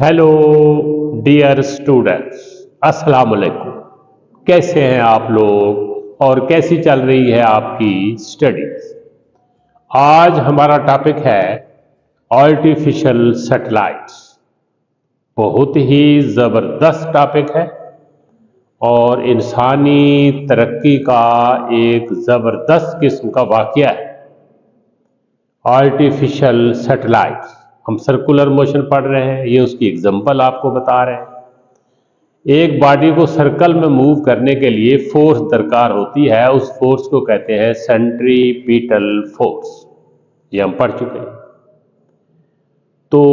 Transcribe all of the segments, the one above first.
Hello dear students, अस्सलाम वालेकुम। कैसे हैं आप लोग और कैसी चल रही है आपकी स्टडीज। आज हमारा टॉपिक है आर्टिफिशियल सैटेलाइट्स। बहुत ही ज़बरदस्त टॉपिक है और इंसानी तरक्की का एक ज़बरदस्त किस्म का वाक़या है। आर्टिफिशियल सैटेलाइट्स, हम सर्कुलर मोशन पढ़ रहे हैं, ये उसकी एग्जांपल आपको बता रहे हैं। एक बॉडी को सर्कल में मूव करने के लिए फोर्स दरकार होती है, उस फोर्स को कहते हैं सेंट्रीपिटल फोर्स। ये हम पढ़ चुके हैं। तो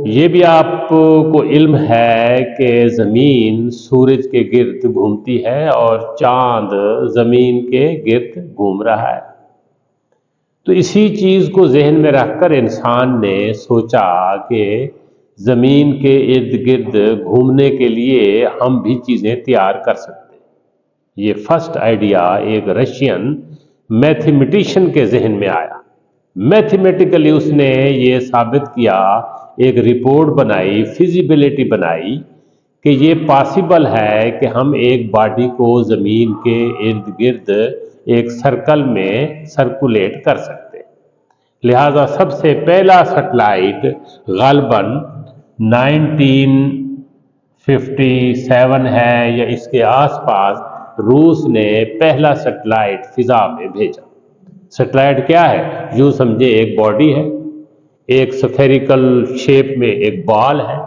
ये भी आपको इल्म है कि ज़मीन सूरज के गिर्द घूमती है और चांद ज़मीन के गिर्द घूम रहा है। तो इसी चीज़ को जहन में रखकर इंसान ने सोचा कि ज़मीन के इर्द गिर्द घूमने के लिए हम भी चीज़ें तैयार कर सकते हैं। ये फर्स्ट आइडिया एक रशियन मैथमेटिशियन के जहन में आया। मैथमेटिकली उसने ये साबित किया, एक रिपोर्ट बनाई, फिजिबिलिटी बनाई कि ये पॉसिबल है कि हम एक बॉडी को ज़मीन के इर्द गिर्द एक सर्कल में सर्कुलेट कर सकते हैं। लिहाजा सबसे पहला सैटेलाइट गालबन 1957 है या इसके आसपास रूस ने पहला सैटेलाइट फिजा में भेजा। सैटेलाइट क्या है? यूँ समझे एक बॉडी है, एक स्फेरिकल शेप में एक बॉल है,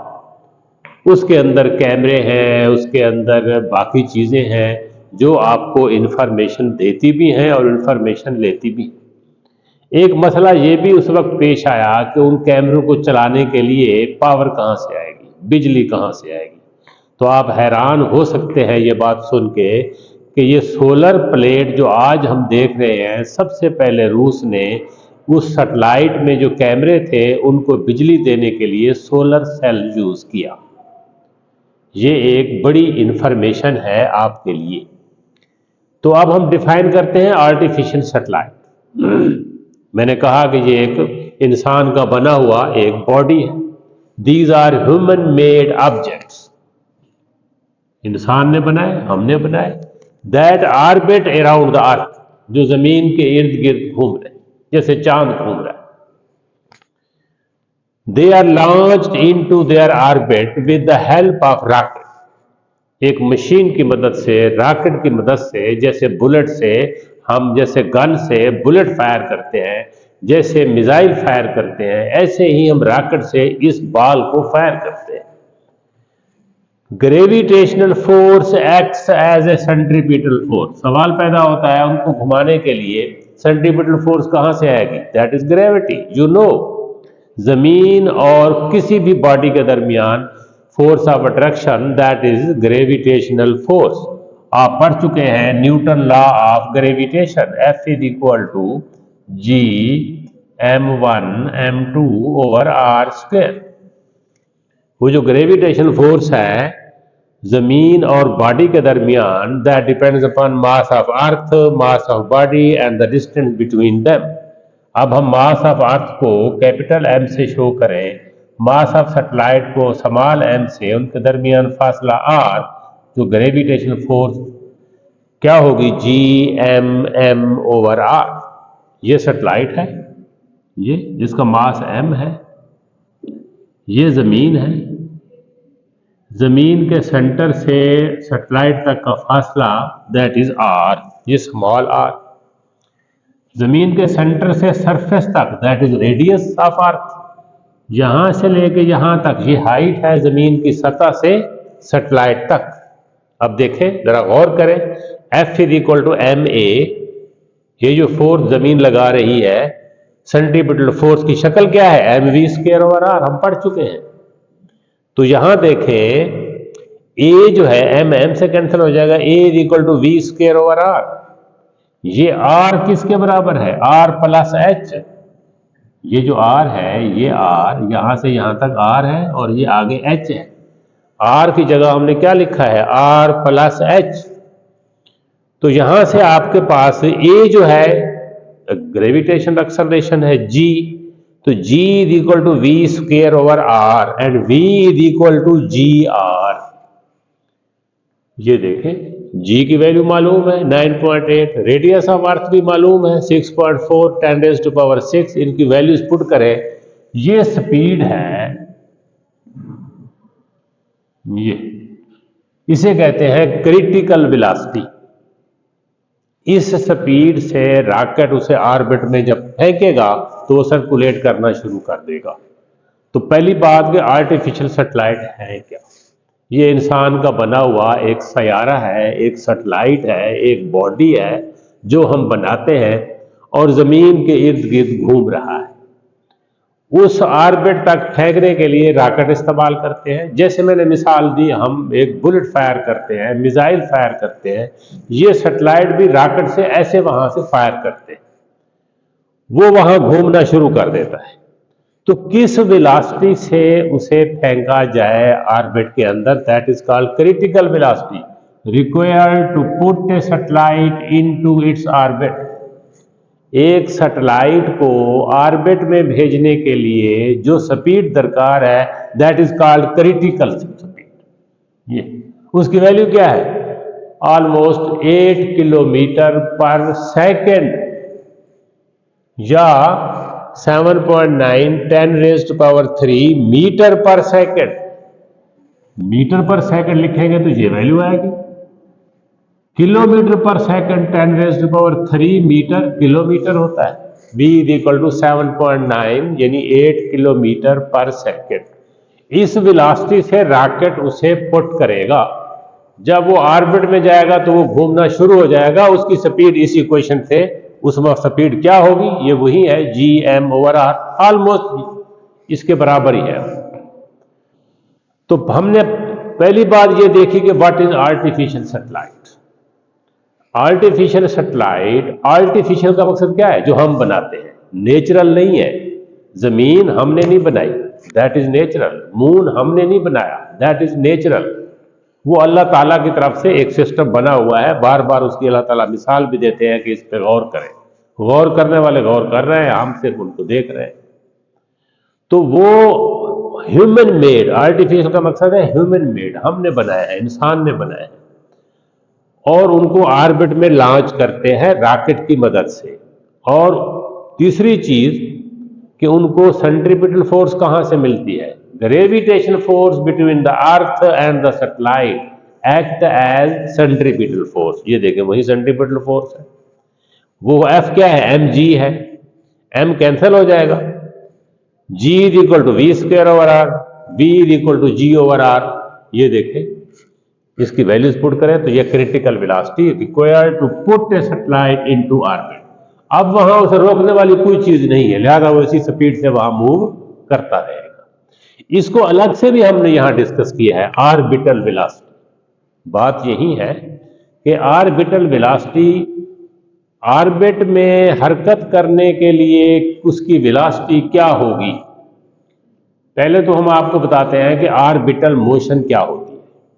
उसके अंदर कैमरे हैं, उसके अंदर बाकी चीज़ें हैं जो आपको इन्फॉर्मेशन देती भी हैं और इन्फॉर्मेशन लेती भी। एक मसला ये भी उस वक्त पेश आया कि उन कैमरों को चलाने के लिए पावर कहाँ से आएगी, बिजली कहाँ से आएगी। तो आप हैरान हो सकते हैं ये बात सुन के कि ये सोलर प्लेट जो आज हम देख रहे हैं, सबसे पहले रूस ने उस सैटेलाइट में जो कैमरे थे उनको बिजली देने के लिए सोलर सेल यूज़ किया। ये एक बड़ी इंफॉर्मेशन है आपके लिए। तो अब हम डिफाइन करते हैं आर्टिफिशियल सैटेलाइट। मैंने कहा कि ये एक इंसान का बना हुआ एक बॉडी है। These are human made objects, इंसान ने बनाए, हमने बनाए, that orbit around the earth, जो जमीन के इर्द गिर्द घूम रहे, जैसे चांद घूम रहा है। They are launched into their orbit with the help of rocket, एक मशीन की मदद से, रॉकेट की मदद से, जैसे बुलेट से हम जैसे गन से बुलेट फायर करते हैं, जैसे मिसाइल फायर करते हैं, ऐसे ही हम रॉकेट से इस बॉल को फायर करते हैं। Gravitational force acts as a centripetal force. सवाल पैदा होता है उनको घुमाने के लिए सेंट्रीपिटल फोर्स कहां से आएगी? That is gravity. You know, जमीन और किसी भी बॉडी के दरमियान force of attraction, that is gravitational force. आप पढ़ चुके हैं Newton law of gravitation, F is equal to G m1 m2 over r square. वो जो ग्रेविटेशन फोर्स है जमीन और बॉडी के दरमियान, that depends upon mass of earth, mass of body and the distance between them. अब हम mass of earth को कैपिटल M से शो करें, मास ऑफ सैटेलाइट को स्मॉल m से, उनके दरमियान फासला r, तो ग्रेविटेशन फोर्स क्या होगी? Gm over r। ये सैटेलाइट है, ये जिसका मास m है, ये जमीन है। जमीन के सेंटर से सैटेलाइट तक का फासला दैट इज r, ये स्मॉल r। जमीन के सेंटर से सरफेस तक that is radius of earth. यहां से लेके यहां तक ये हाइट है जमीन की सतह से सैटेलाइट तक। अब देखें, जरा गौर करें, F is equal to ma, ये जो फोर्स जमीन लगा रही है, सेंट्रीपिटल फोर्स की शक्ल क्या है? mv स्क्वायर ओवर r, हम पढ़ चुके हैं। तो यहां देखें, a जो है m से कैंसिल हो जाएगा, a is equal to v square over r। ये r किसके बराबर है? r plus h। ये जो r है, ये r यहां से यहां तक r है और ये आगे h है। r की जगह हमने क्या लिखा है? r plus h। तो यहां से आपके पास a जो है ग्रेविटेशन एक्सेलरेशन है g, तो g is equal to v square over r and v is equal to g r. ये देखें, g की वैल्यू मालूम है 9.8, रेडियस ऑफ अर्थ भी मालूम है 6.4, 10⁻⁶। इनकी वैल्यूज पुट करें, ये स्पीड है, ये इसे कहते हैं क्रिटिकल वेलोसिटी। इस स्पीड से रॉकेट उसे ऑर्बिट में जब फेंकेगा तो वो सर्कुलेट करना शुरू कर देगा। तो पहली बात कि आर्टिफिशियल सैटेलाइट है क्या? ये इंसान का बना हुआ एक सैयारा है, एक सैटेलाइट है, एक बॉडी है जो हम बनाते हैं और ज़मीन के इर्द गिर्द घूम रहा है। उस ऑर्बिट तक फेंकने के लिए रॉकेट इस्तेमाल करते हैं। जैसे मैंने मिसाल दी, हम एक बुलेट फायर करते हैं, मिसाइल फायर करते हैं, ये सैटेलाइट भी रॉकेट से ऐसे वहां से फायर करते हैं, वो वहां घूमना शुरू कर देता है। तो किस वेलोसिटी से उसे फेंका जाए ऑर्बिट के अंदर, that is called critical velocity required to put a satellite into its orbit. एक सैटेलाइट को ऑर्बिट में भेजने के लिए जो स्पीड दरकार है, that is called critical speed. ये उसकी वैल्यू क्या है? ऑलमोस्ट 8 किलोमीटर पर सेकेंड या 7.9 10⁻³ मीटर पर सेकेंड। मीटर पर सेकेंड लिखेंगे तो ये वैल्यू आएगी। किलोमीटर पर सेकंड 10⁻³ मीटर किलोमीटर होता है। v इज इक्वल टू 7.9 यानी 8 किलोमीटर पर सेकंड। इस वेलोसिटी से रॉकेट उसे पुट करेगा। जब वो ऑर्बिट में जाएगा तो वो घूमना शुरू हो जाएगा। उसकी स्पीड इस इक्वेशन से उस वक्त स्पीड क्या होगी? ये वही है g/m/r, ऑलमोस्ट इसके बराबर ही है। तो हमने पहली बात ये देखी कि what is artificial satellite. Artificial satellite, artificial का मकसद क्या है? जो हम बनाते हैं, नेचुरल नहीं है। जमीन हमने नहीं बनाई, दैट इज नेचुरल। मून हमने नहीं बनाया, दैट इज नेचुरल। वो अल्लाह ताला की तरफ से एक सिस्टम बना हुआ है। बार बार उसकी अल्लाह ताला मिसाल भी देते हैं कि इस पर गौर करें। गौर करने वाले गौर कर रहे हैं, हम सिर्फ उनको देख रहे हैं। तो वो ह्यूमन मेड, आर्टिफिशियल का मकसद है ह्यूमन मेड, हमने बनाया है, इंसान ने बनाया है। और उनको ऑर्बिट में लॉन्च करते हैं रॉकेट की मदद से। और तीसरी चीज कि उनको सेंट्रीपिटल फोर्स कहां से मिलती है? Gravitation force between the earth and the satellite act as centripetal force. ये देखें, वही सेंट्रीपिटल फोर्स है। वो F क्या है? mg है। m कैंसिल हो जाएगा। g is equal to v square over r, v is equal to g over r. ये देखें, इसकी वैल्यूज पुट करें तो ये critical velocity required to put a satellite into orbit. अब वहां उसे रोकने वाली कोई चीज नहीं है, लिहाजा वो इसी स्पीड से वहां मूव करता रहेगा। इसको अलग से भी हमने यहां डिस्कस किया है, ऑर्बिटल वेलोसिटी। बात यही है कि ऑर्बिटल वेलोसिटी, ऑर्बिट में हरकत करने के लिए उसकी वेलोसिटी क्या होगी। पहले तो हम आपको बताते हैं कि ऑर्बिटल मोशन क्या होती है।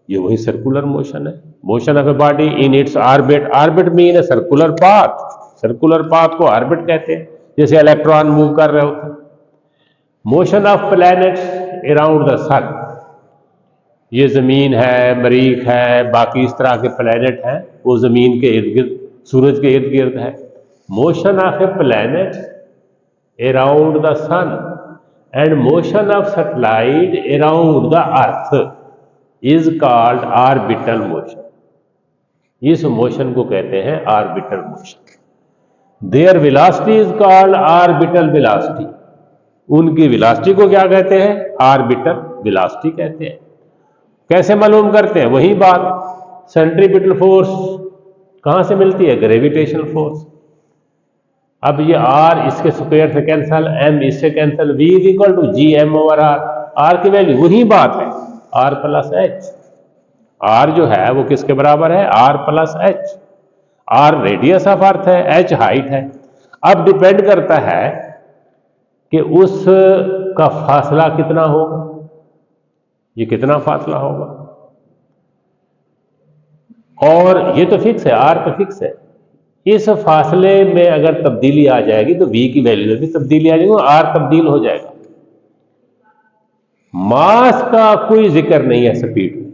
ये वही सर्कुलर मोशन है, motion of a body in its orbit. Orbit mean a circular path. Circular path को ऑर्बिट कहते हैं, जैसे इलेक्ट्रॉन मूव कर रहे होते हैं। Motion of planets around the sun, ये जमीन है, मरीख है, बाकी इस तरह के प्लैनेट हैं, वो जमीन के इर्द गिर्द, सूरज के इर्द गिर्द है। Motion of a planet around the sun and motion of satellite around the earth is called orbital motion. इस मोशन को कहते हैं orbital motion. Their velocity is called orbital velocity. उनकी वेलोसिटी को क्या कहते हैं? ऑर्बिटल वेलोसिटी कहते हैं। कैसे मालूम करते हैं? वही बात, सेंट्रीपिटल फोर्स कहां से मिलती है? Gravitational force. अब ये r इसके स्क्वायर से कैंसल, m इससे cancel, v is equal to g/m/r। r की वैल्यू वही बात है, r प्लस h। r जो है वो किसके बराबर है? r plus h। r radius of earth है, h हाइट है। अब डिपेंड करता है कि उस का फासला कितना होगा, ये कितना फासला होगा। और ये तो फिक्स है, r तो फिक्स है। इस फासले में अगर तब्दीली आ जाएगी तो v की वैल्यू में भी तब्दीली आ जाएगी और r तब्दील हो जाएगा। मास का कोई जिक्र नहीं है स्पीड में।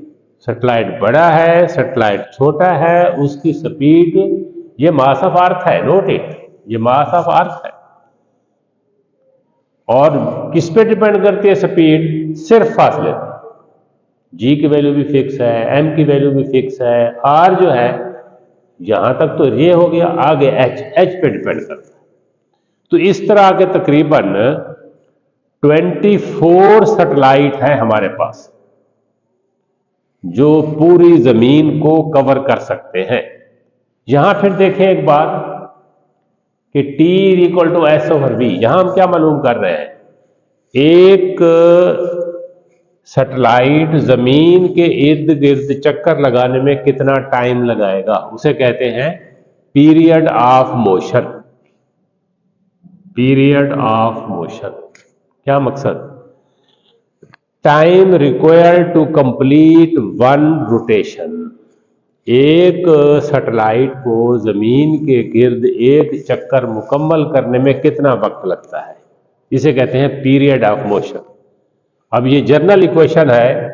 सैटेलाइट बड़ा है, सैटेलाइट छोटा है, उसकी स्पीड, ये मास ऑफ अर्थ है, नोट इट, ये मास ऑफ अर्थ है। और किस पे डिपेंड करती है स्पीड? सिर्फ फासले पर। g की वैल्यू भी फिक्स है, m की वैल्यू भी फिक्स है, r जो है यहां तक तो ये हो गया, आगे h पे डिपेंड करता है। तो इस तरह के तकरीबन 24 सैटेलाइट हैं हमारे पास जो पूरी जमीन को कवर कर सकते हैं। यहां फिर देखें एक बात कि T equal to s over v. यहां हम क्या मालूम कर रहे हैं? एक सैटेलाइट जमीन के इर्द गिर्द चक्कर लगाने में कितना टाइम लगाएगा, उसे कहते हैं period of motion. Period of motion क्या मकसद? Time required to complete one rotation. एक सैटेलाइट को जमीन के गिर्द एक चक्कर मुकम्मल करने में कितना वक्त लगता है, इसे कहते हैं पीरियड ऑफ मोशन। अब ये जर्नल इक्वेशन है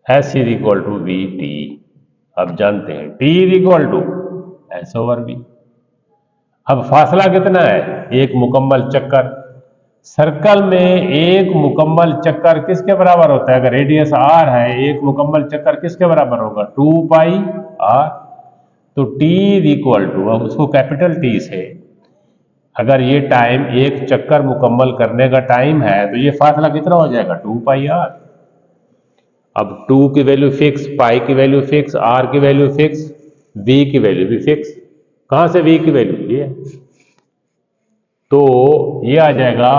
S is equal to v t. अब जानते हैं T is equal to s over v. अब फासला कितना है? एक मुकम्मल चक्कर। सर्कल में एक मुकम्मल चक्कर किसके बराबर होता है? अगर रेडियस r है, एक मुकम्मल चक्कर किसके बराबर होगा? 2 पाई r। तो T इज इक्वल टू, अब उसको कैपिटल T से, अगर ये टाइम एक चक्कर मुकम्मल करने का टाइम है तो ये फासला कितना हो जाएगा? 2 पाई r। अब 2 की वैल्यू फिक्स, पाई की वैल्यू फिक्स, r की वैल्यू फिक्स, v की वैल्यू भी फिक्स। कहां से v की वैल्यू? ये तो ये आ जाएगा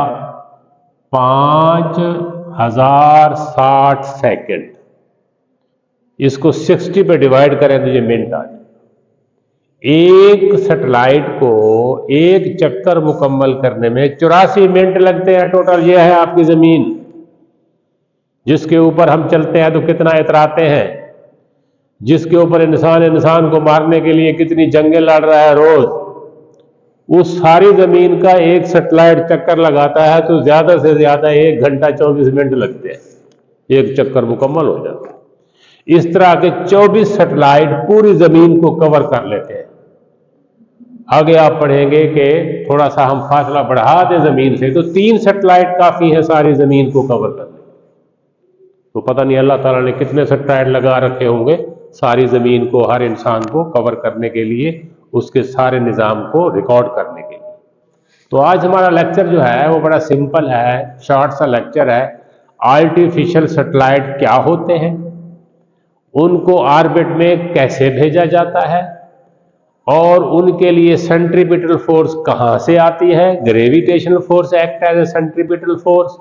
5060 सेकेंड। इसको 60 पे डिवाइड करें तो ये मिनट आ जाए। एक सैटेलाइट को एक चक्कर मुकम्मल करने में 84 मिनट लगते हैं टोटल। ये है आपकी जमीन जिसके ऊपर हम चलते हैं तो कितना इतराते हैं, जिसके ऊपर इंसान को मारने के लिए कितनी जंगें लड़ रहा है रोज। उस सारी जमीन का एक सैटेलाइट चक्कर लगाता है तो ज्यादा से ज्यादा 1 घंटा 24 मिनट लगते हैं, एक चक्कर मुकम्मल हो जाता है। इस तरह के 24 सैटेलाइट पूरी जमीन को कवर कर लेते हैं। आगे आप पढ़ेंगे कि थोड़ा सा हम फासला बढ़ा दें जमीन से तो 3 सैटेलाइट काफी है सारी जमीन को कवर करने। तो पता नहीं अल्लाह ताला ने कितने सैटेलाइट लगा रखे होंगे सारी जमीन को, हर इंसान को कवर करने के लिए, उसके सारे निज़ाम को रिकॉर्ड करने के लिए। तो आज हमारा लेक्चर जो है वो बड़ा सिंपल है, शॉर्ट सा लेक्चर है। आर्टिफिशियल सैटेलाइट क्या होते हैं, उनको ऑर्बिट में कैसे भेजा जाता है, और उनके लिए सेंट्रीपिटल फोर्स कहां से आती है। Gravitational force act as a centripetal force.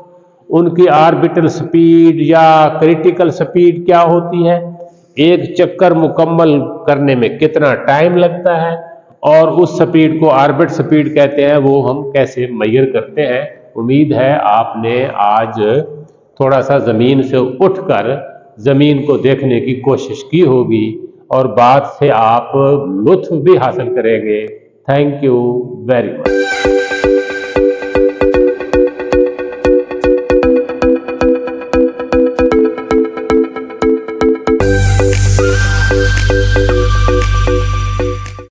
उनकी ऑर्बिटल स्पीड या क्रिटिकल स्पीड क्या होती है, एक चक्कर मुकम्मल करने में कितना टाइम लगता है, और उस स्पीड को ऑर्बिट स्पीड कहते हैं, वो हम कैसे मेजर करते हैं। उम्मीद है आपने आज थोड़ा सा ज़मीन से उठकर ज़मीन को देखने की कोशिश की होगी और बात से आप लुत्फ भी हासिल करेंगे। Thank you very much.